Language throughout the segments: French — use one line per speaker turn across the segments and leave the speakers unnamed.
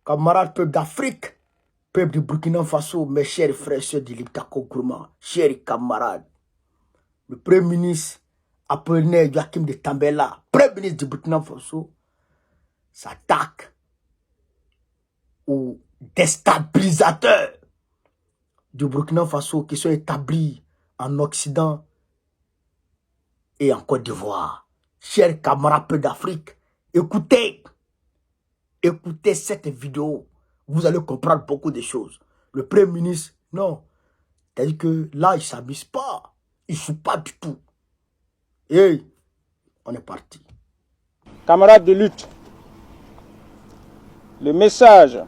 Camarades peuple d'Afrique, peuple du Burkina Faso, mes chers frères et sœurs de l'Iptako Gourma, chers camarades, le Premier ministre appelé Joachim de Tambela, Premier ministre du Burkina Faso, s'attaque aux déstabilisateurs du Burkina Faso qui sont établis en Occident et en Côte d'Ivoire. Chers camarades peuple d'Afrique, écoutez cette vidéo. Vous allez comprendre beaucoup de choses. Le Premier ministre, non. C'est-à-dire que là, il ne s'amuse pas. Il ne joue pas du tout. Et on est parti.
Camarades de lutte, le message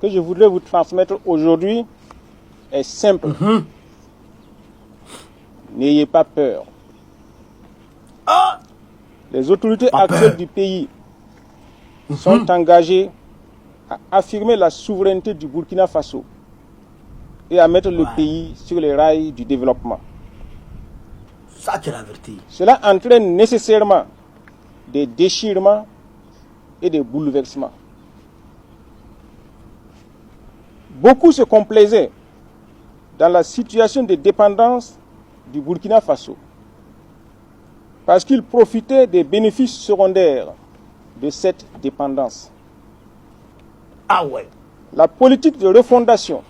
que je voudrais vous transmettre aujourd'hui est simple. N'ayez pas peur. Les autorités actuelles du pays sont engagées à affirmer la souveraineté du Burkina Faso et à mettre le pays sur les rails du développement.
Ça, c'est la vérité.
Cela entraîne nécessairement des déchirements et des bouleversements. Beaucoup se complaisaient dans la situation de dépendance du Burkina Faso parce qu'ils profitaient des bénéfices secondaires de cette dépendance.
Ah ouais.
La politique de refondation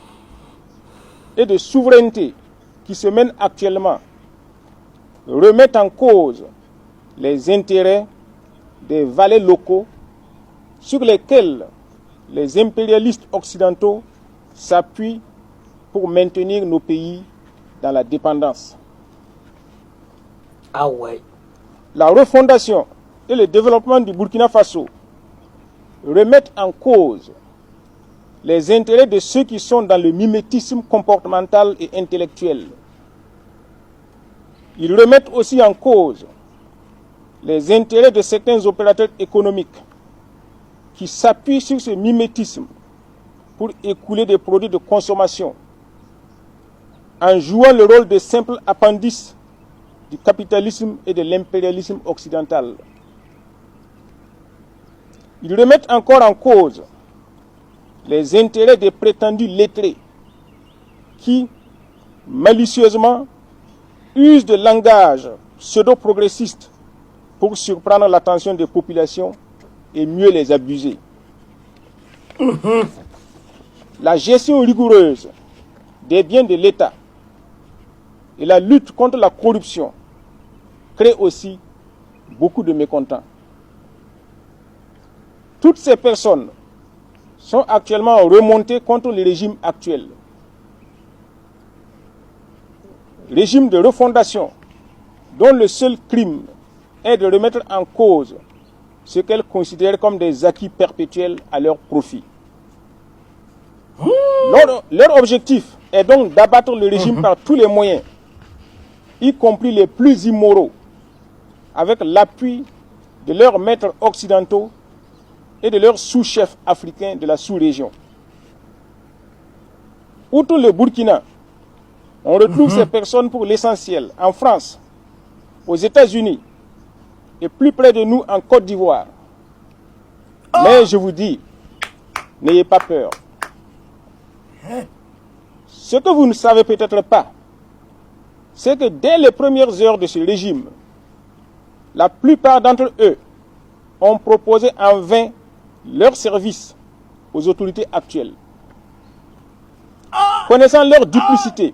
et de souveraineté qui se mène actuellement remet en cause les intérêts des valets locaux sur lesquels les impérialistes occidentaux s'appuient pour maintenir nos pays dans la dépendance.
Ah ouais.
La refondation et le développement du Burkina Faso remettent en cause les intérêts de ceux qui sont dans le mimétisme comportemental et intellectuel. Ils remettent aussi en cause les intérêts de certains opérateurs économiques qui s'appuient sur ce mimétisme pour écouler des produits de consommation en jouant le rôle de simple appendice du capitalisme et de l'impérialisme occidental. Ils remettent encore en cause les intérêts des prétendus lettrés qui, malicieusement, usent de langage pseudo-progressiste pour surprendre l'attention des populations et mieux les abuser. La gestion rigoureuse des biens de l'État et la lutte contre la corruption créent aussi beaucoup de mécontents. Toutes ces personnes sont actuellement remontées contre le régime actuel. Régime de refondation dont le seul crime est de remettre en cause ce qu'elles considèrent comme des acquis perpétuels à leur profit. Leur objectif est donc d'abattre le régime par tous les moyens, y compris les plus immoraux, avec l'appui de leurs maîtres occidentaux et de leurs sous-chefs africains de la sous-région. Outre le Burkina, on retrouve ces personnes pour l'essentiel en France, aux États-Unis et plus près de nous en Côte d'Ivoire. Mais je vous dis, n'ayez pas peur. Ce que vous ne savez peut-être pas, c'est que dès les premières heures de ce régime, la plupart d'entre eux ont proposé en vain leur service aux autorités actuelles. Connaissant leur duplicité,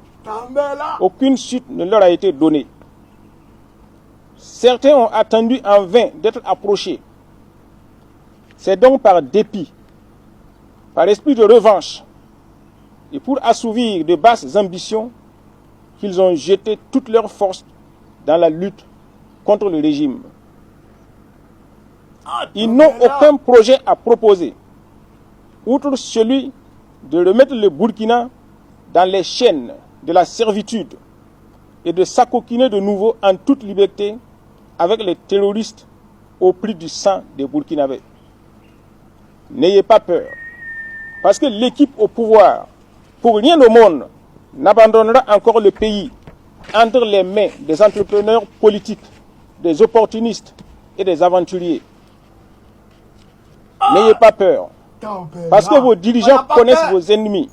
aucune suite ne leur a été donnée. Certains ont attendu en vain d'être approchés. C'est donc par dépit, par esprit de revanche et pour assouvir de basses ambitions qu'ils ont jeté toutes leurs forces dans la lutte contre le régime. Ils n'ont aucun projet à proposer, outre celui de remettre le Burkina dans les chaînes de la servitude et de s'acoquiner de nouveau en toute liberté avec les terroristes au prix du sang des Burkinabés. N'ayez pas peur, parce que l'équipe au pouvoir, pour rien au monde, n'abandonnera encore le pays entre les mains des entrepreneurs politiques, des opportunistes et des aventuriers. N'ayez pas peur. Parce que vos dirigeants connaissent vos ennemis.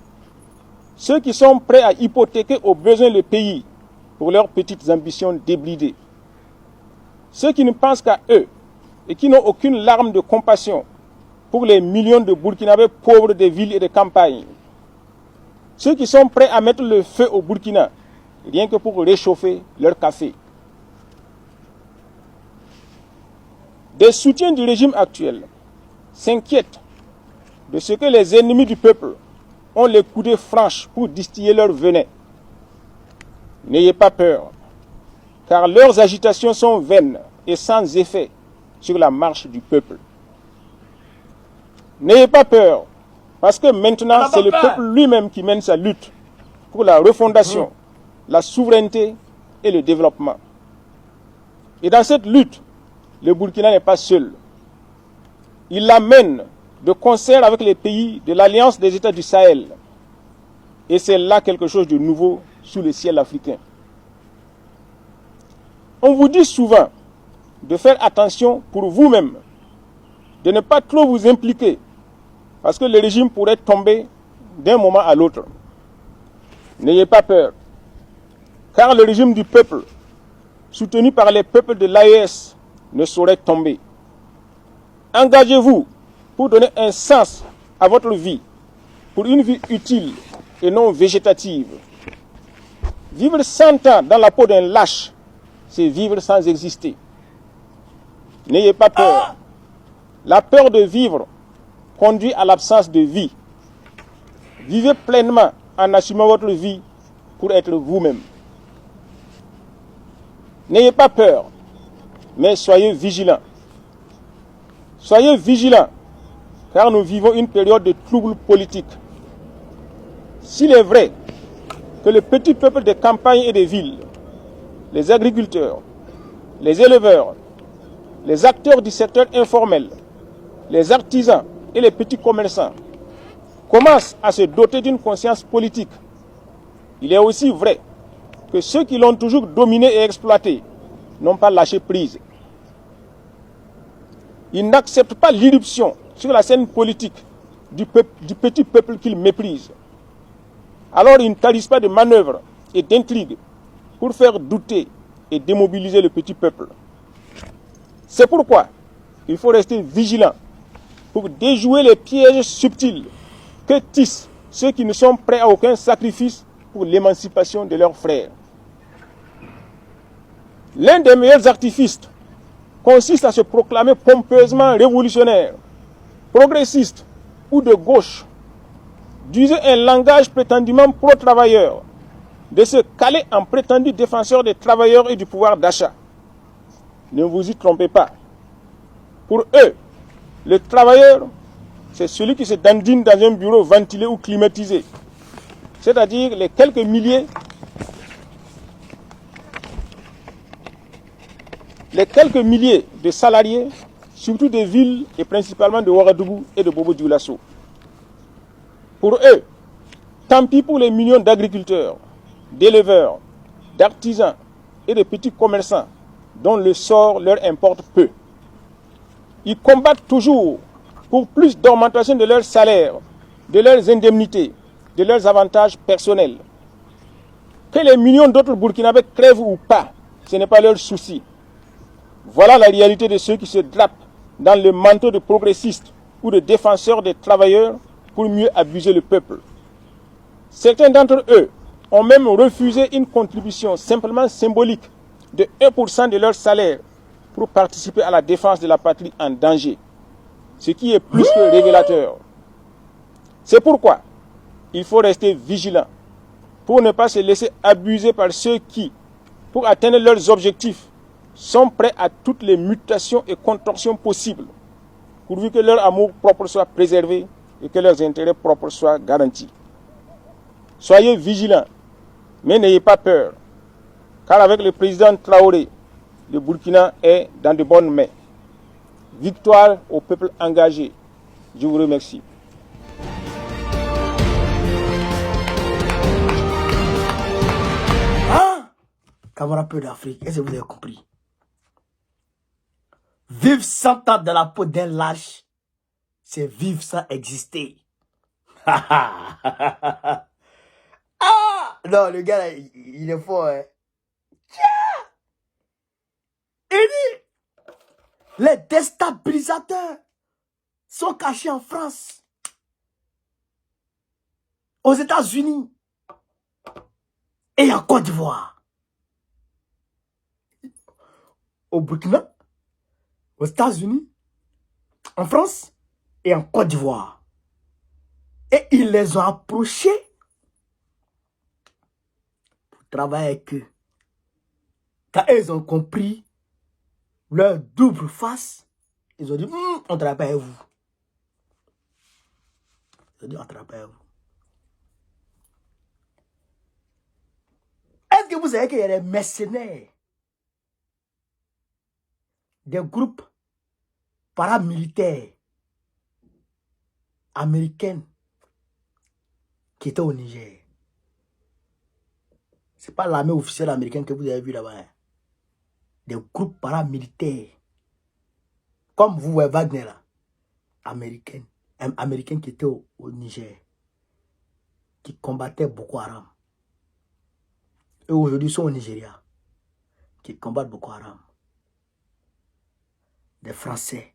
Ceux qui sont prêts à hypothéquer au besoin le pays pour leurs petites ambitions débridées. Ceux qui ne pensent qu'à eux et qui n'ont aucune larme de compassion pour les millions de Burkinabés pauvres des villes et des campagnes. Ceux qui sont prêts à mettre le feu au Burkina, rien que pour réchauffer leur café. Des soutiens du régime actuel s'inquiètent de ce que les ennemis du peuple ont les coudées franches pour distiller leur venin. N'ayez pas peur, car leurs agitations sont vaines et sans effet sur la marche du peuple. N'ayez pas peur, parce que maintenant c'est le peuple lui-même qui mène sa lutte pour la refondation, la souveraineté et le développement. Et dans cette lutte, le Burkina n'est pas seul. Il la mène de concert avec les pays de l'Alliance des États du Sahel. Et c'est là quelque chose de nouveau sous le ciel africain. On vous dit souvent de faire attention pour vous-même, de ne pas trop vous impliquer, parce que le régime pourrait tomber d'un moment à l'autre. N'ayez pas peur, car le régime du peuple, soutenu par les peuples de l'AES, ne saurait tomber. Engagez-vous pour donner un sens à votre vie, pour une vie utile et non végétative. Vivre 100 ans dans la peau d'un lâche, c'est vivre sans exister. N'ayez pas peur. La peur de vivre conduit à l'absence de vie. Vivez pleinement en assumant votre vie pour être vous-même. N'ayez pas peur, mais soyez vigilants. Soyez vigilants, car nous vivons une période de troubles politiques. S'il est vrai que le petit peuple des campagnes et des villes, les agriculteurs, les éleveurs, les acteurs du secteur informel, les artisans et les petits commerçants commencent à se doter d'une conscience politique, il est aussi vrai que ceux qui l'ont toujours dominé et exploité n'ont pas lâché prise. Ils n'acceptent pas l'irruption sur la scène politique du petit peuple qu'ils méprisent. Alors ils ne tarissent pas de manœuvres et d'intrigues pour faire douter et démobiliser le petit peuple. C'est pourquoi il faut rester vigilant pour déjouer les pièges subtils que tissent ceux qui ne sont prêts à aucun sacrifice pour l'émancipation de leurs frères. L'un des meilleurs artifices consiste à se proclamer pompeusement révolutionnaire, progressiste ou de gauche, d'user un langage prétendument pro-travailleur, de se caler en prétendu défenseur des travailleurs et du pouvoir d'achat. Ne vous y trompez pas. Pour eux, le travailleur, c'est celui qui se dandine dans un bureau ventilé ou climatisé, c'est-à-dire les quelques milliers de salariés, surtout des villes et principalement de Ouagadougou et de Bobo-Dioulasso. Pour eux, tant pis pour les millions d'agriculteurs, d'éleveurs, d'artisans et de petits commerçants dont le sort leur importe peu. Ils combattent toujours pour plus d'augmentation de leurs salaires, de leurs indemnités, de leurs avantages personnels. Que les millions d'autres Burkinabés crèvent ou pas, ce n'est pas leur souci. Voilà la réalité de ceux qui se drapent dans le manteau de progressistes ou de défenseurs des travailleurs pour mieux abuser le peuple. Certains d'entre eux ont même refusé une contribution simplement symbolique de 1% de leur salaire pour participer à la défense de la patrie en danger, ce qui est plus que révélateur. C'est pourquoi il faut rester vigilant pour ne pas se laisser abuser par ceux qui, pour atteindre leurs objectifs, sont prêts à toutes les mutations et contorsions possibles, pourvu que leur amour propre soit préservé et que leurs intérêts propres soient garantis. Soyez vigilants, mais n'ayez pas peur, car avec le président Traoré, le Burkina est dans de bonnes mains. Victoire au peuple engagé. Je vous remercie.
Camarades peu d'Afrique, est-ce que vous avez compris? Vivre 100 ans dans la peau d'un lâche, c'est vivre sans exister. Non, le gars, là, il est fort. Hein. Il dit, les déstabilisateurs sont cachés en France, aux États-Unis et en Côte d'Ivoire. Au Burkina, aux États-Unis, en France et en Côte d'Ivoire. Et ils les ont approchés pour travailler avec eux. Quand ils ont compris leur double face, ils ont dit, on travaille pas avec vous. Ils ont dit, on travaille pas avec vous. Est-ce que vous savez qu'il y a des mercenaires, des groupes paramilitaires américains qui étaient au Niger? Ce n'est pas l'armée officielle américaine que vous avez vu là-bas. Hein. Des groupes paramilitaires. Comme vous voyez Wagner là. Américains qui étaient au Niger. Qui combattaient Boko Haram. Et aujourd'hui sont au Nigeria. Qui combattent Boko Haram. Des Français.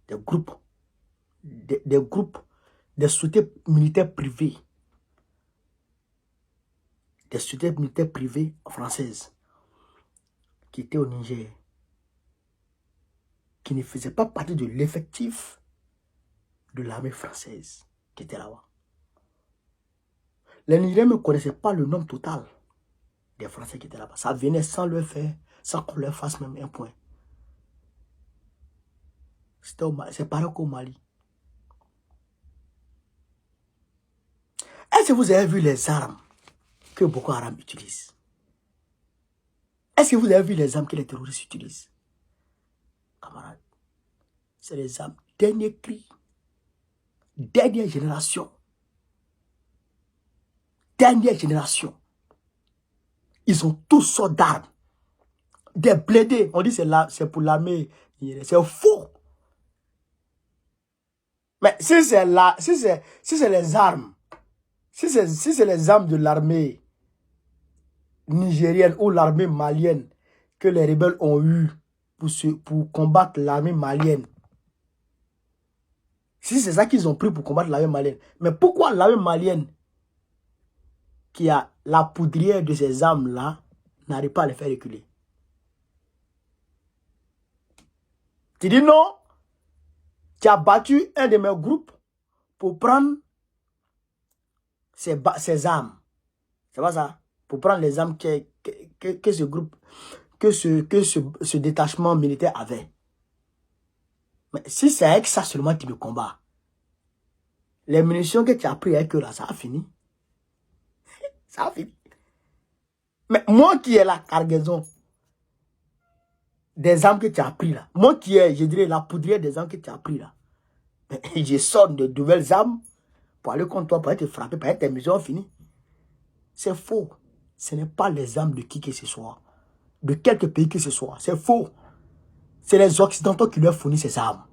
Des groupes. Des groupes. Des sociétés militaires privées. Des sociétés militaires privées françaises qui étaient au Niger, qui ne faisaient pas partie de l'effectif de l'armée française qui était là-bas. Les Nigériens ne connaissaient pas le nombre total des Français qui étaient là-bas. Ça venait sans leur faire, sans qu'on leur fasse même un point. C'est pareil qu'au Mali. Est-ce que vous avez vu les armes que Boko Haram utilise? Est-ce que vous avez vu les armes que les terroristes utilisent? Camarades, c'est les armes dernier cri, dernière génération. Dernière génération. Ils ont tous sortes d'armes. Des blindés. On dit c'est pour l'armée. C'est faux. Mais si c'est les armes, si c'est les armes de l'armée nigérienne ou l'armée malienne que les rebelles ont eu pour combattre l'armée malienne, si c'est ça qu'ils ont pris pour combattre l'armée malienne, mais pourquoi l'armée malienne qui a la poudrière de ces armes-là n'arrive pas à les faire reculer? Tu dis non, tu as battu un de mes groupes pour prendre ces armes. C'est pas ça? Pour prendre les armes que ce groupe, que ce détachement militaire avait. Mais si c'est avec ça seulement tu me combats, les munitions que tu as pris avec eux là, ça a fini. Ça a fini. Mais moi qui ai la cargaison des armes que tu as pris là, moi qui ai, je dirais, la poudrière des armes que tu as pris là, je sors de nouvelles armes pour aller contre toi, pour être frappé, pour être tes munitions finies. C'est faux. Ce n'est pas les armes de qui que ce soit, de quelque pays que ce soit. C'est faux. C'est les Occidentaux qui leur fournissent ces armes.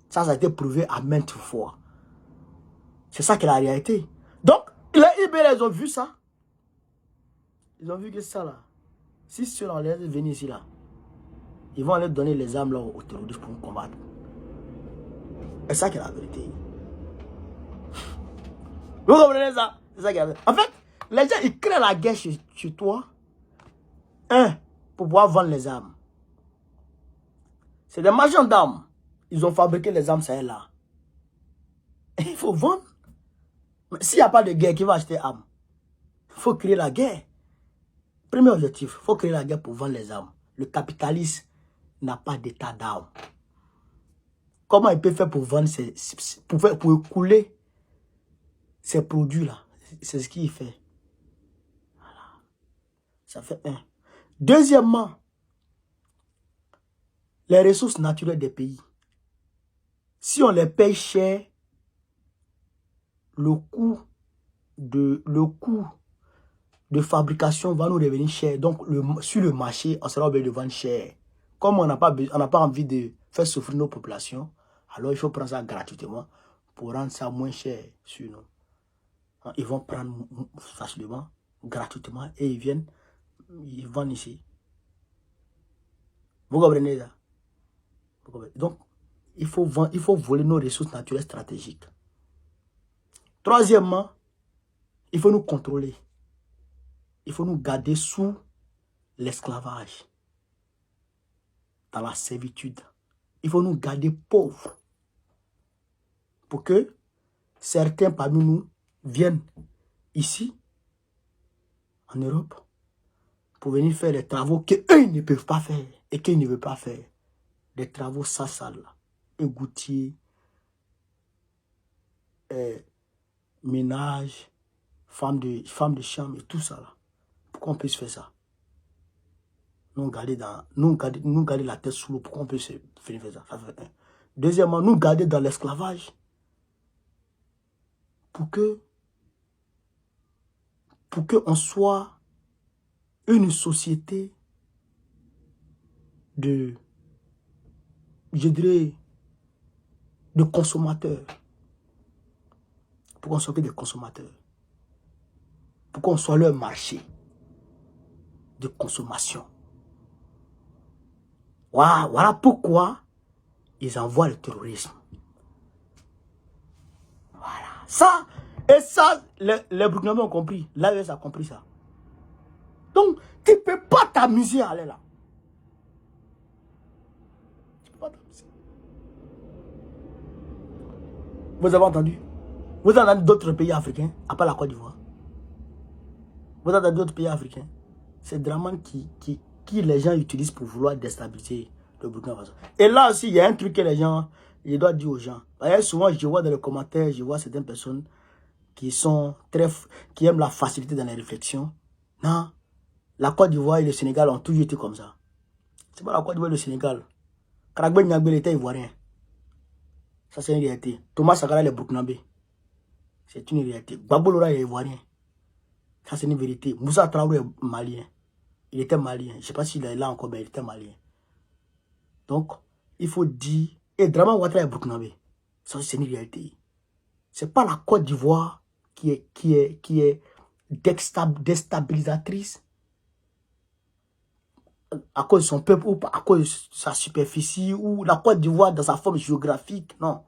Ça a été prouvé à maintes fois. C'est ça qui est la réalité. Donc, les IB, ils ont vu ça. Ils ont vu que ça là. Si ceux-là, on les venir ici là, ils vont aller donner les armes là aux terroristes pour nous combattre. C'est ça qui est la vérité. Vous comprenez ça? C'est ça qui est la vérité. En fait, les gens, ils créent la guerre chez toi. Pour pouvoir vendre les armes. C'est des marchands d'armes. Ils ont fabriqué les armes, ça est là. Et il faut vendre. Mais s'il n'y a pas de guerre, qui va acheter armes? Il faut créer la guerre. Premier objectif, il faut créer la guerre pour vendre les armes. Le capitaliste n'a pas d'état d'armes. Comment il peut faire pour vendre pour écouler ces produits-là? C'est ce qu'il fait. Voilà. Ça fait un. Deuxièmement, les ressources naturelles des pays. Si on les paye cher, le coût de fabrication va nous revenir cher. Donc, sur le marché, on sera obligé de vendre cher. Comme on n'a pas envie de faire souffrir nos populations, Alors il faut prendre ça gratuitement pour rendre ça moins cher sur nous. Ils vont prendre facilement, gratuitement, et ils viennent, ils vendent ici. Vous comprenez ça? Donc, il faut voler nos ressources naturelles stratégiques. Troisièmement, il faut nous contrôler. Il faut nous garder sous l'esclavage, dans la servitude. Il faut nous garder pauvres pour que certains parmi nous viennent ici, en Europe, pour venir faire les travaux qu'eux ne peuvent pas faire et qu'ils ne veulent pas faire. Des travaux sales, égoutiers, ménage, femmes de chambre et tout ça là. Pourquoi on puisse faire ça? Nous garder la tête sous l'eau. Pourquoi on peut finir faire ça? Ça fait un. Deuxièmement, nous garder dans l'esclavage. Pour qu'on soit une société de, je dirais, de consommateurs. Pour qu'on soit des consommateurs. Pour qu'on soit leur marché de consommation. Voilà pourquoi ils envoient le terrorisme. Voilà. Ça, et ça, les Burkinabés ont compris. L'AES a compris ça. Donc, tu ne peux pas t'amuser à aller là. Tu ne peux pas t'amuser. Vous avez entendu? Vous avez entendu d'autres pays africains, à part la Côte d'Ivoire? Vous avez entendu d'autres pays africains? C'est Draman qui les gens utilisent pour vouloir déstabiliser le Burkina Faso. Et là aussi, il y a un truc que les gens, je dois dire aux gens. Souvent, je vois dans les commentaires, je vois certaines personnes qui aiment la facilité dans les réflexions. Non, la Côte d'Ivoire et le Sénégal ont toujours été comme ça. C'est pas la Côte d'Ivoire et le Sénégal. Karagbe Niagbel était ivoirien. Ça, c'est une réalité. Thomas Sankara est burkinabé. C'est une réalité. Gbagbo Lora est ivoirien. Ça, c'est une vérité. Moussa Traoré est malien. Il était malien. Je ne sais pas s'il est là encore, mais il était malien. Donc, il faut dire... Et Draman Ouattara est burkinabé. Ça, c'est une réalité. Ce n'est pas la Côte d'Ivoire qui est déstabilisatrice à cause de son peuple ou à cause de sa superficie ou la Côte d'Ivoire dans sa forme géographique. Non.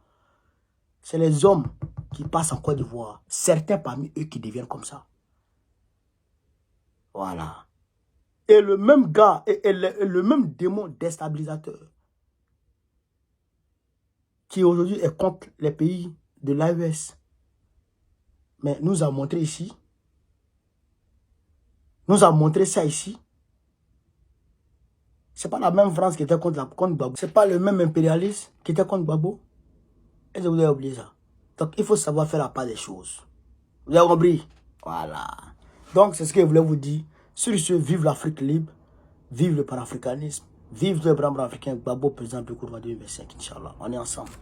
C'est les hommes qui passent en Côte d'Ivoire. Certains parmi eux qui deviennent comme ça. Voilà. Et le même gars, et le même démon déstabilisateur qui aujourd'hui est contre les pays de l'AES, mais nous a montré ici, nous a montré ça ici. C'est pas la même France qui était contre Gbagbo. C'est pas le même impérialiste qui était contre Gbagbo. Et vous avez oublié ça. Donc il faut savoir faire la part des choses. Vous avez compris? Voilà. Donc c'est ce que je voulais vous dire. Sur ce, vive l'Afrique libre, vive le panafricanisme, vive le brand africain Gbagbo, président du gouvernement 2025, Inch'Allah. On est ensemble.